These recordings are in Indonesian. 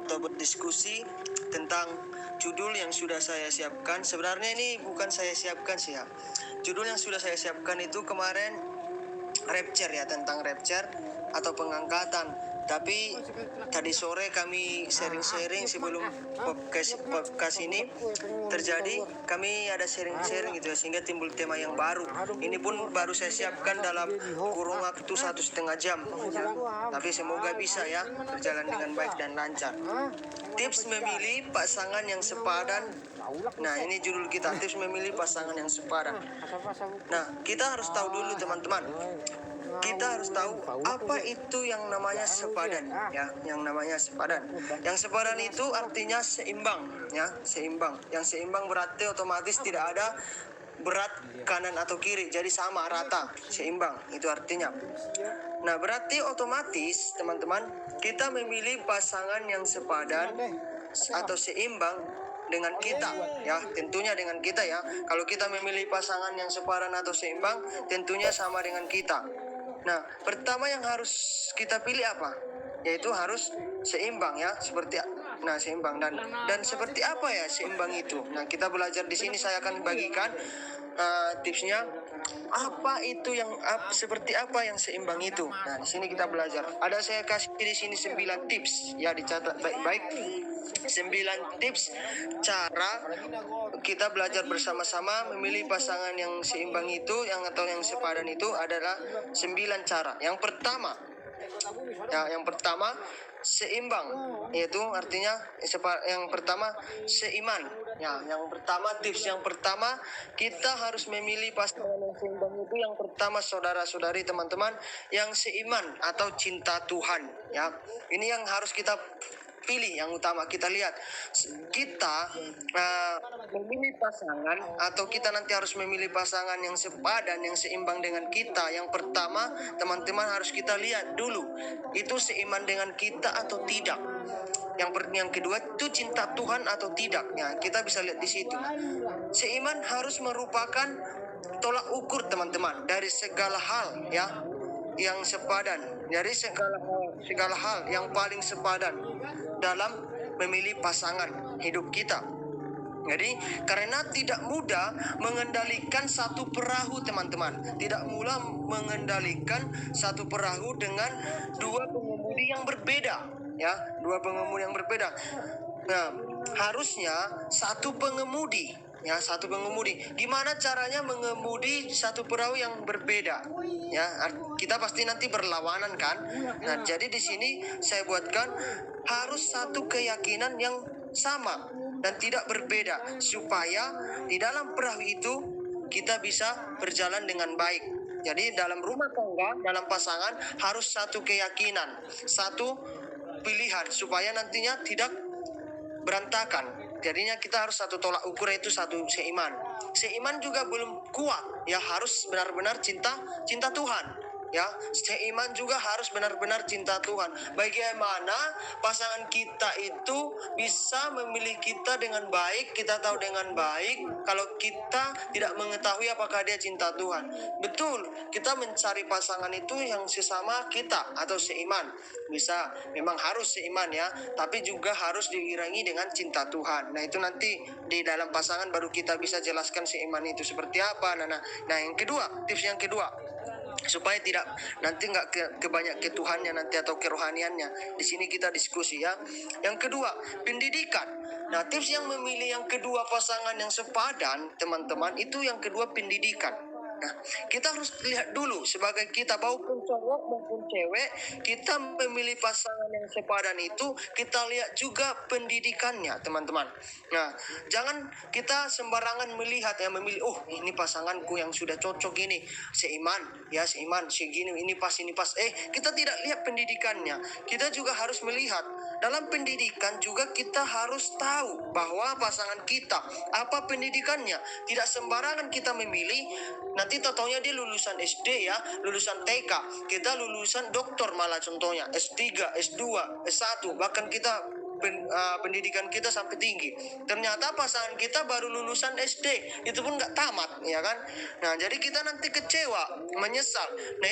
atau berdiskusi tentang judul yang sudah saya siapkan. Sebenarnya ini bukan saya siapkan sih ya. Judul yang sudah saya siapkan itu kemarin rapture ya, tentang rapture atau pengangkatan. Tapi tadi sore kami sharing-sharing sebelum podcast ini terjadi, kami ada sharing-sharing gitu ya, sehingga timbul tema yang baru. Ini pun baru saya siapkan dalam kurun waktu 1,5 jam. Tapi semoga bisa ya berjalan dengan baik dan lancar. Tips memilih pasangan yang sepadan. Nah, ini judul kita, tips memilih pasangan yang sepadan. Nah, kita harus tahu dulu teman-teman. Kita harus tahu apa itu yang namanya sepadan ya, yang namanya sepadan. Yang sepadan itu artinya seimbang ya, seimbang. Yang seimbang berarti otomatis tidak ada berat kanan atau kiri, jadi sama rata, seimbang itu artinya. Nah, berarti otomatis teman-teman, kita memilih pasangan yang sepadan atau seimbang dengan kita ya, tentunya dengan kita ya. Kalau kita memilih pasangan yang sepadan atau seimbang, tentunya sama dengan kita. Nah, pertama yang harus kita pilih apa? Yaitu harus seimbang ya, seimbang dan seperti apa ya seimbang itu. Nah, kita belajar di sini, saya akan bagikan tipsnya. Apa itu yang seperti apa yang seimbang itu? Nah, di sini kita belajar. Ada saya kasih di sini 9 tips ya, dicatat baik-baik. 9 tips cara kita belajar bersama-sama memilih pasangan yang seimbang itu, atau yang sepadan itu adalah 9 cara. Yang pertama seimbang, yaitu artinya yang pertama seiman. Ya, yang pertama, tips yang pertama, kita harus memilih pasangan yang seimbang itu. Yang pertama, saudara-saudari, teman-teman, yang seiman atau cinta Tuhan. Ya, ini yang harus kita pilih, yang utama kita lihat. Kita memilih pasangan, atau kita nanti harus memilih pasangan yang sepadan, yang seimbang dengan kita. Yang pertama, teman-teman, harus kita lihat dulu itu seiman dengan kita atau tidak. Yang kedua itu cinta Tuhan atau tidak. Ya, kita bisa lihat di situ. Seiman harus merupakan tolak ukur teman-teman dari segala hal ya, yang sepadan, dari segala hal yang paling sepadan dalam memilih pasangan hidup kita. Jadi karena tidak mudah mengendalikan satu perahu teman-teman, tidak mudah mengendalikan satu perahu dengan dua pengemudi yang berbeda ya, dua pengemudi yang berbeda. Nah, harusnya satu pengemudi ya, satu pengemudi. Gimana caranya mengemudi satu perahu yang berbeda? Ya, kita pasti nanti berlawanan kan? Nah, jadi di sini saya buatkan harus satu keyakinan yang sama dan tidak berbeda, supaya di dalam perahu itu kita bisa berjalan dengan baik. Jadi dalam rumah tangga, dalam pasangan harus satu keyakinan, satu pilihan, supaya nantinya tidak berantakan. Jadinya kita harus satu tolak ukur, itu satu seiman. Seiman juga belum kuat ya, harus benar-benar cinta Tuhan. Ya, seiman juga harus benar-benar cinta Tuhan. Bagaimana pasangan kita itu bisa memilih kita dengan baik, kita tahu dengan baik kalau kita tidak mengetahui apakah dia cinta Tuhan. Betul, kita mencari pasangan itu yang sesama kita atau seiman. Bisa, memang harus seiman ya, tapi juga harus diiringi dengan cinta Tuhan. Nah, itu nanti di dalam pasangan baru kita bisa jelaskan seiman itu seperti apa. Nah, yang kedua, tips yang kedua, supaya tidak nanti nggak kebanyak ke Tuhannya nanti atau kerohaniannya. Di sini kita diskusi ya. Yang kedua, pendidikan. Nah, tips yang memilih yang kedua pasangan yang sepadan, teman-teman, itu yang kedua pendidikan. Nah, kita harus lihat dulu sebagai kita, maupun cowok maupun cewek, kita memilih pasangan yang sepadan itu, kita lihat juga pendidikannya, teman-teman. Nah, jangan kita sembarangan melihat ya, memilih, oh ini pasanganku yang sudah cocok ini, seiman, segini, ini pas. Kita tidak lihat pendidikannya. Kita juga harus melihat dalam pendidikan juga, kita harus tahu bahwa pasangan kita apa pendidikannya. Tidak sembarangan kita memilih, nanti totonya dia lulusan SD ya, lulusan TK, kita lulusan doktor malah contohnya, S3, S2, S1, bahkan kita pendidikan kita sampai tinggi. Ternyata pasangan kita baru lulusan SD, itu pun nggak tamat, ya kan? Nah, jadi kita nanti kecewa, menyesal. Nah,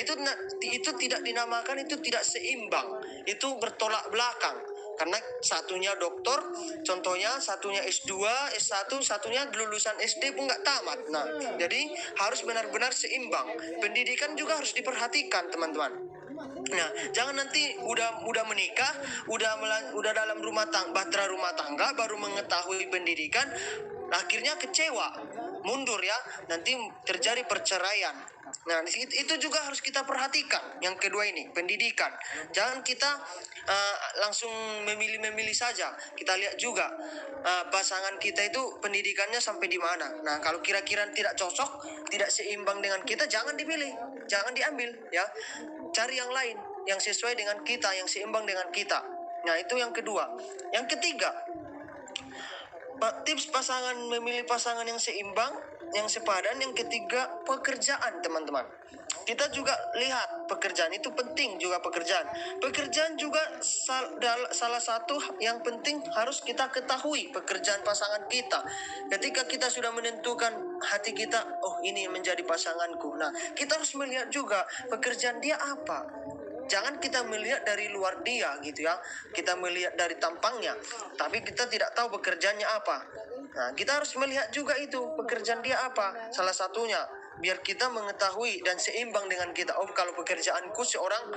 itu tidak dinamakan, itu tidak seimbang, itu bertolak belakang. Karena satunya doktor, contohnya satunya S2, S1, satunya lulusan SD pun nggak tamat. Nah, jadi harus benar-benar seimbang. Pendidikan juga harus diperhatikan, teman-teman. Nah, jangan nanti udah menikah, udah dalam bahtera rumah tangga baru mengetahui pendidikan, akhirnya kecewa, mundur ya, nanti terjadi perceraian. Nah, itu juga harus kita perhatikan. Yang kedua ini, pendidikan. Jangan kita langsung memilih saja. Kita lihat juga pasangan kita itu pendidikannya sampai di mana. Nah, kalau kira-kira tidak cocok, tidak seimbang dengan kita, jangan dipilih, jangan diambil ya. Cari yang lain yang sesuai dengan kita, yang seimbang dengan kita. Nah, itu yang kedua. Yang ketiga, tips memilih pasangan yang seimbang, yang sepadan. Yang ketiga, pekerjaan, teman-teman. Kita juga lihat pekerjaan itu penting juga. Pekerjaan juga salah satu yang penting harus kita ketahui pekerjaan pasangan kita. Ketika kita sudah menentukan hati kita, oh ini menjadi pasanganku. Nah, kita harus melihat juga pekerjaan dia apa. Jangan kita melihat dari luar dia gitu ya. Kita melihat dari tampangnya, tapi kita tidak tahu pekerjaannya apa. Nah, kita harus melihat juga itu pekerjaan dia apa. Salah satunya biar kita mengetahui dan seimbang dengan kita. Oh, kalau pekerjaanku seorang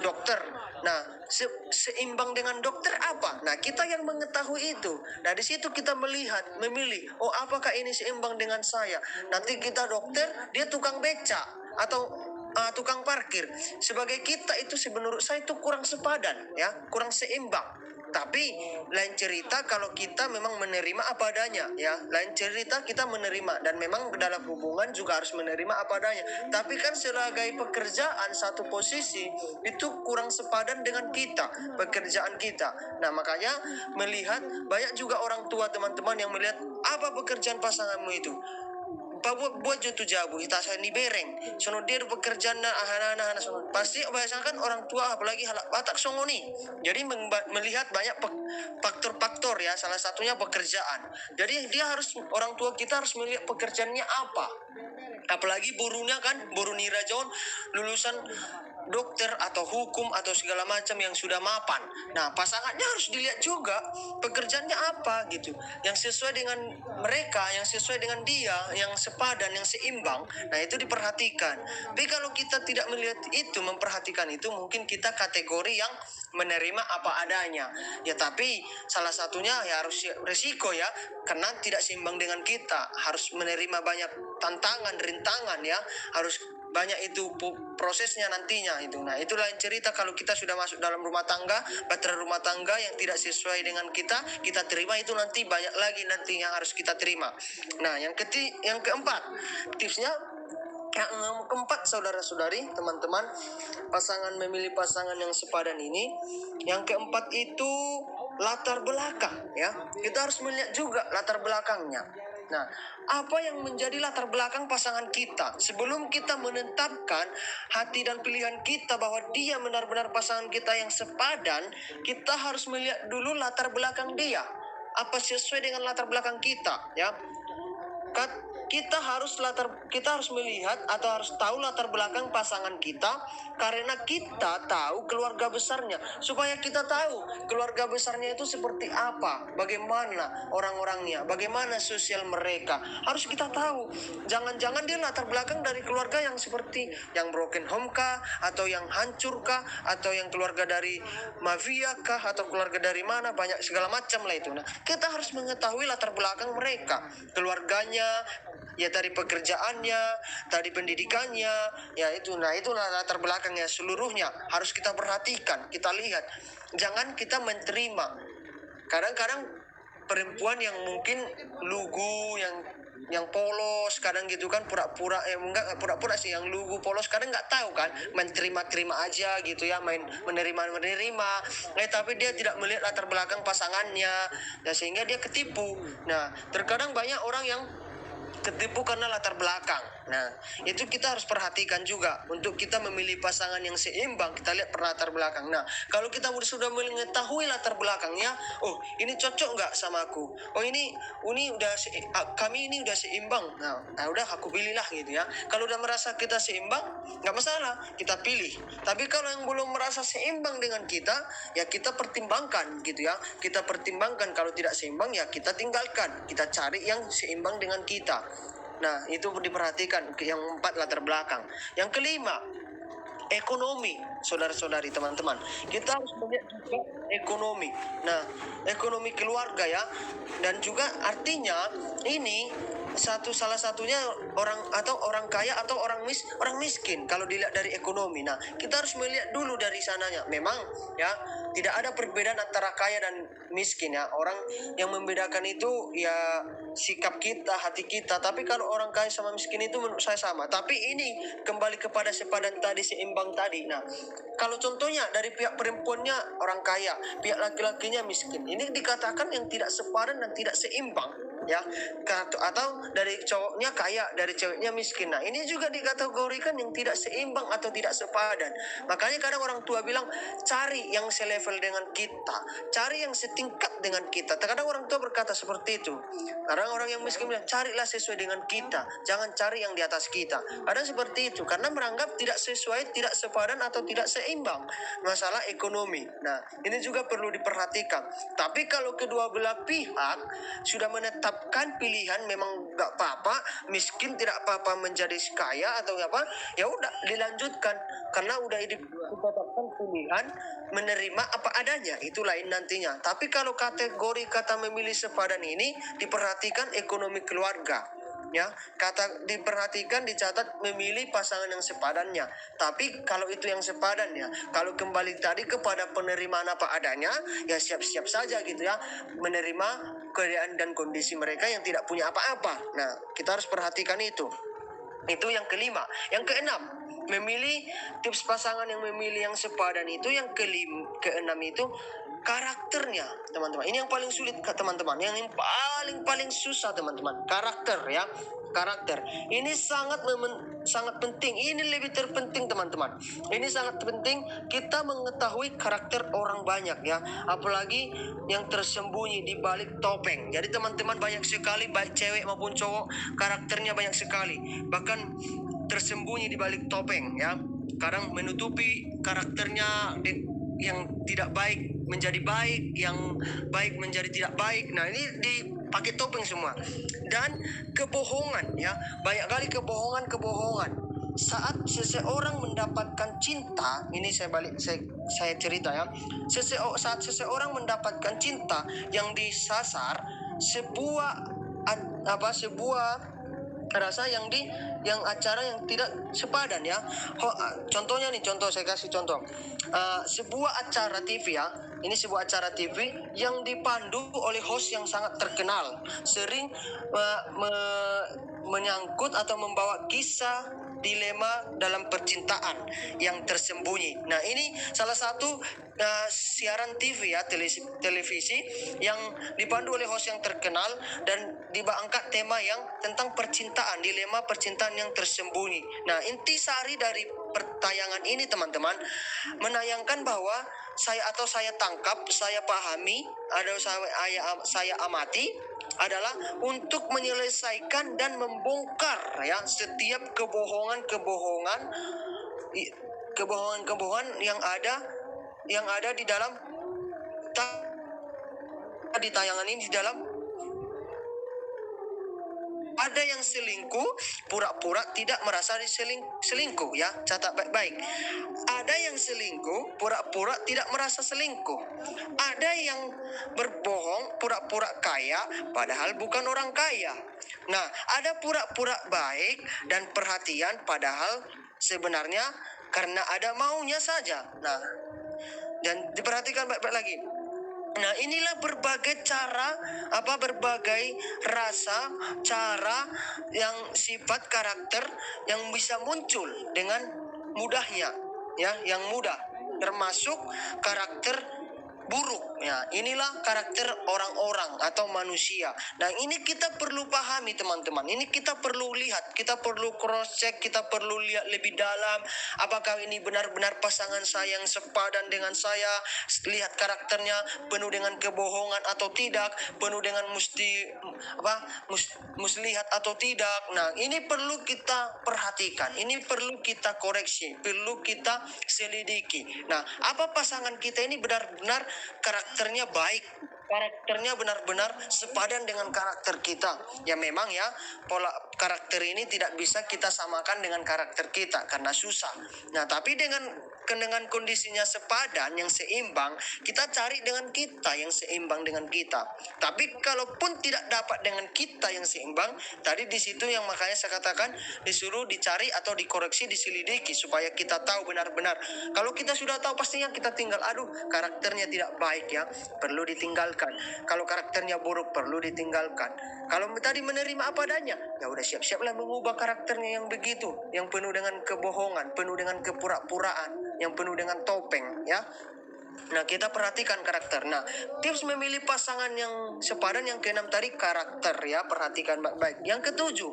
dokter. Nah, seimbang dengan dokter apa? Nah, kita yang mengetahui itu. Nah, di situ kita memilih. Oh, apakah ini seimbang dengan saya? Nanti kita dokter, dia tukang beca atau tukang parkir. Sebagai kita itu menurut saya itu kurang sepadan ya, kurang seimbang. Tapi lain cerita kalau kita memang menerima apa adanya ya. Lain cerita kita menerima, dan memang dalam hubungan juga harus menerima apa adanya. Tapi kan sebagai pekerjaan satu posisi itu kurang sepadan dengan kita, pekerjaan kita. Nah, makanya melihat banyak juga orang tua teman-teman yang melihat apa pekerjaan pasanganmu itu. Buat jutu jabu kita saya ni bereng sono dia pekerjaan anak-anak sono pasti biasakan orang tua apalagi halak batak songo nih. Jadi melihat banyak faktor-faktor ya, salah satunya pekerjaan. Jadi orang tua kita harus melihat pekerjaannya apa. Apalagi burunya kan, buru nira John lulusan dokter atau hukum atau segala macam yang sudah mapan. Nah, pasangannya harus dilihat juga pekerjaannya apa gitu, yang sesuai dengan mereka, yang sesuai dengan dia, yang sepadan, yang seimbang. Nah, itu diperhatikan. Tapi kalau kita tidak melihat itu, memperhatikan itu, mungkin kita kategori yang menerima apa adanya ya. Tapi salah satunya ya harus resiko ya, karena tidak seimbang dengan kita, harus menerima banyak tantangan, rintangan ya, harus banyak itu prosesnya nantinya itu. Nah, itu lain cerita kalau kita sudah masuk dalam rumah tangga, bahtera rumah tangga yang tidak sesuai dengan kita terima, itu nanti banyak lagi nanti yang harus kita terima. Nah, yang keempat, tipsnya yang keempat, saudara-saudari, teman-teman, memilih pasangan yang sepadan ini. Yang keempat itu latar belakang ya. Kita harus melihat juga latar belakangnya. Nah, apa yang menjadi latar belakang pasangan kita? Sebelum kita menetapkan hati dan pilihan kita bahwa dia benar-benar pasangan kita yang sepadan, kita harus melihat dulu latar belakang dia. Apa sesuai dengan latar belakang kita, ya? Kita harus melihat atau harus tahu latar belakang pasangan kita, karena kita tahu keluarga besarnya. Supaya kita tahu keluarga besarnya itu seperti apa, bagaimana orang-orangnya, bagaimana sosial mereka, harus kita tahu. Jangan-jangan dia latar belakang dari keluarga yang seperti yang broken home kah, atau yang hancur kah, atau yang keluarga dari mafia kah, atau keluarga dari mana, banyak segala macam lah itu. Nah, kita harus mengetahui latar belakang mereka, keluarganya, ya dari pekerjaannya, dari pendidikannya, ya itu. Nah, itulah latar belakangnya seluruhnya harus kita perhatikan, kita lihat. Jangan kita menerima. Kadang-kadang perempuan yang mungkin lugu, yang polos, kadang gitu kan, pura-pura sih, yang lugu polos, kadang nggak tahu kan, menerima aja gitu ya, main menerima, tapi dia tidak melihat latar belakang pasangannya, ya, sehingga dia ketipu. Nah, terkadang banyak orang yang ketipu karena latar belakang. Nah, itu kita harus perhatikan juga. Untuk kita memilih pasangan yang seimbang, kita lihat per latar belakang. Nah, kalau kita sudah mengetahui latar belakangnya, oh ini cocok nggak sama aku? Oh ini udah kami ini udah seimbang. Nah, udah aku pilihlah gitu ya. Kalau udah merasa kita seimbang, nggak masalah, kita pilih. Tapi kalau yang belum merasa seimbang dengan kita, ya kita pertimbangkan gitu ya. Kita pertimbangkan, kalau tidak seimbang ya kita tinggalkan. Kita cari yang seimbang dengan kita. Nah, itu diperhatikan yang 4 latar belakang. Yang kelima, ekonomi, saudara-saudari, teman-teman. Kita harus melihat juga ekonomi. Nah, ekonomi keluarga ya. Dan juga artinya ini salah satunya orang kaya atau orang miskin kalau dilihat dari ekonomi. Nah, kita harus melihat dulu dari sananya. Memang ya tidak ada perbedaan antara kaya dan miskin ya. Orang yang membedakan itu ya sikap kita, hati kita. Tapi kalau orang kaya sama miskin itu menurut saya sama. Tapi ini kembali kepada sepadan tadi, seimbang tadi. Nah, kalau contohnya dari pihak perempuannya orang kaya, pihak laki-lakinya miskin, ini dikatakan yang tidak sepadan dan tidak seimbang ya. Atau dari cowoknya kaya, dari ceweknya miskin. Nah, ini juga dikategorikan yang tidak seimbang atau tidak sepadan. Makanya kadang orang tua bilang cari yang selevel dengan kita, cari yang setingkat dengan kita. Terkadang orang tua berkata seperti itu. Kadang orang yang miskin bilang carilah sesuai dengan kita, jangan cari yang di atas kita. Kadang seperti itu karena menganggap tidak sesuai, tidak sepadan atau tidak seimbang masalah ekonomi. Nah, ini juga perlu diperhatikan. Tapi kalau kedua belah pihak sudah menetapkan pilihan, memang nggak apa-apa miskin, tidak apa-apa menjadi kaya atau apa, ya udah dilanjutkan karena udah ditetapkan pilihan menerima apa adanya, itu lain nantinya. Tapi kalau kategori kata memilih sepadan ini diperhatikan ekonomi keluarga ya, kata diperhatikan, dicatat memilih pasangan yang sepadannya. Tapi kalau itu yang sepadan ya, kalau kembali tadi kepada penerimaan apa adanya, ya siap-siap saja gitu ya menerima keadaan dan kondisi mereka yang tidak punya apa-apa. Nah, kita harus perhatikan itu. Itu yang kelima. Yang keenam, memilih tips pasangan yang memilih yang sepadan itu. Yang keenam itu karakternya, teman-teman. Ini yang paling sulit, teman-teman. Yang paling susah, teman-teman. Karakter ya. Karakter. Ini sangat penting. Ini lebih terpenting, teman-teman. Ini sangat penting kita mengetahui karakter orang banyak ya. Apalagi yang tersembunyi di balik topeng. Jadi teman-teman, banyak sekali baik cewek maupun cowok karakternya banyak sekali. Bahkan tersembunyi di balik topeng ya. Kadang menutupi karakternya yang tidak baik menjadi baik, yang baik menjadi tidak baik. Nah, ini dipakai topeng semua. Dan kebohongan ya, banyak kali kebohongan. Saat seseorang mendapatkan cinta, ini saya cerita ya. Saat seseorang mendapatkan cinta yang disasar sebuah rasa yang acara yang tidak sepadan ya. Contohnya nih, saya kasih contoh. Sebuah acara TV ya. Ini sebuah acara TV yang dipandu oleh host yang sangat terkenal, sering menyangkut atau membawa kisah dilema dalam percintaan yang tersembunyi. Nah, ini salah satu siaran TV ya, televisi yang dipandu oleh host yang terkenal dan diangkat tema yang tentang percintaan, dilema percintaan yang tersembunyi. Nah, intisari dari pertayangan ini, teman-teman, menayangkan bahwa saya tangkap, saya pahami, saya amati adalah untuk menyelesaikan dan membongkar ya setiap kebohongan yang ada di dalam di tayangan ini. Di dalam ada yang selingkuh, pura-pura tidak merasa selingkuh ya. Catat baik-baik. Ada yang selingkuh, pura-pura tidak merasa selingkuh. Ada yang berbohong, pura-pura kaya, padahal bukan orang kaya. Nah, ada pura-pura baik dan perhatian, padahal sebenarnya karena ada maunya saja. Nah, dan diperhatikan baik-baik lagi. Nah, inilah berbagai cara, berbagai rasa, cara yang sifat karakter yang bisa muncul dengan mudahnya, ya, yang mudah, termasuk karakter buruk. Ya, inilah karakter orang-orang atau manusia. Nah, ini kita perlu pahami teman-teman. Ini kita perlu lihat, kita perlu cross check, kita perlu lihat lebih dalam. Apakah ini benar-benar pasangan saya yang sepadan dengan saya? Lihat karakternya penuh dengan kebohongan atau tidak, penuh dengan muslihat atau tidak. Nah, ini perlu kita perhatikan. Ini perlu kita koreksi, perlu kita selidiki. Nah, apa pasangan kita ini benar-benar karakternya baik, karakternya benar-benar sepadan dengan karakter kita. Ya memang ya, pola karakter ini tidak bisa kita samakan dengan karakter kita karena susah. Nah, tapi dengan kondisinya sepadan, yang seimbang, kita cari dengan kita yang seimbang dengan kita. Tapi kalaupun tidak dapat dengan kita yang seimbang, tadi di situ yang makanya saya katakan disuruh dicari atau dikoreksi, diselidiki supaya kita tahu benar-benar. Kalau kita sudah tahu pastinya kita tinggal, karakternya tidak baik ya, perlu ditinggalkan. Kalau karakternya buruk perlu ditinggalkan. Kalau tadi menerima apa adanya, ya udah siap-siaplah mengubah karakternya yang begitu, yang penuh dengan kebohongan, penuh dengan kepura-puraan, yang penuh dengan topeng ya. Nah, kita perhatikan karakter. Nah, tips memilih pasangan yang sepadan yang keenam tadi karakter ya, perhatikan baik-baik. Yang ketujuh,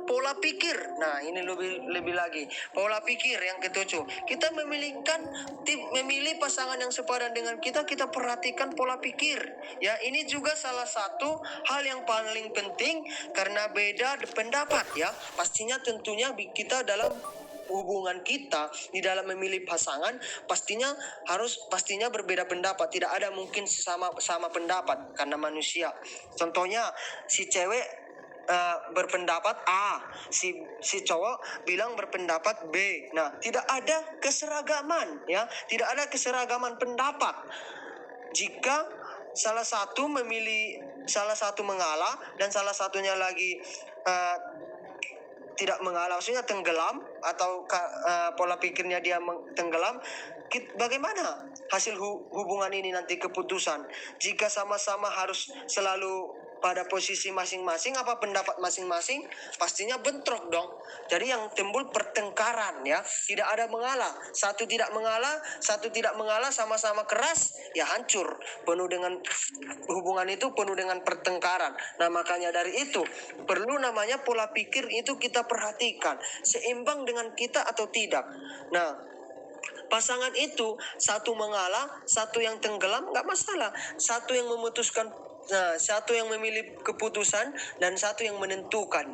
pola pikir. Nah, ini lebih lagi. Pola pikir yang ketujuh. Kita memilih pasangan yang sepadan dengan kita perhatikan pola pikir. Ya, ini juga salah satu hal yang paling penting karena beda pendapat ya. Pastinya tentunya kita dalam hubungan kita di dalam memilih pasangan pastinya berbeda pendapat, tidak ada mungkin sama pendapat karena manusia. Contohnya si cewek berpendapat A, si cowok bilang berpendapat B. Nah, tidak ada keseragaman ya, tidak ada keseragaman pendapat. Jika salah satu mengalah dan salah satunya lagi tidak mengalah, maksudnya tenggelam atau pola pikirnya dia tenggelam, bagaimana hasil hubungan ini nanti keputusan? Jika sama-sama harus selalu pada posisi masing-masing, apa pendapat masing-masing, pastinya bentrok dong. Jadi yang timbul pertengkaran ya, tidak ada mengalah. Satu tidak mengalah, sama-sama keras, ya hancur. Penuh dengan hubungan itu penuh dengan pertengkaran. Nah, makanya dari itu perlu namanya pola pikir itu kita perhatikan, seimbang dengan kita atau tidak. Nah, pasangan itu satu mengalah, satu yang tenggelam, nggak masalah. Satu yang memutuskan, satu yang memilih keputusan dan satu yang menentukan. Nah,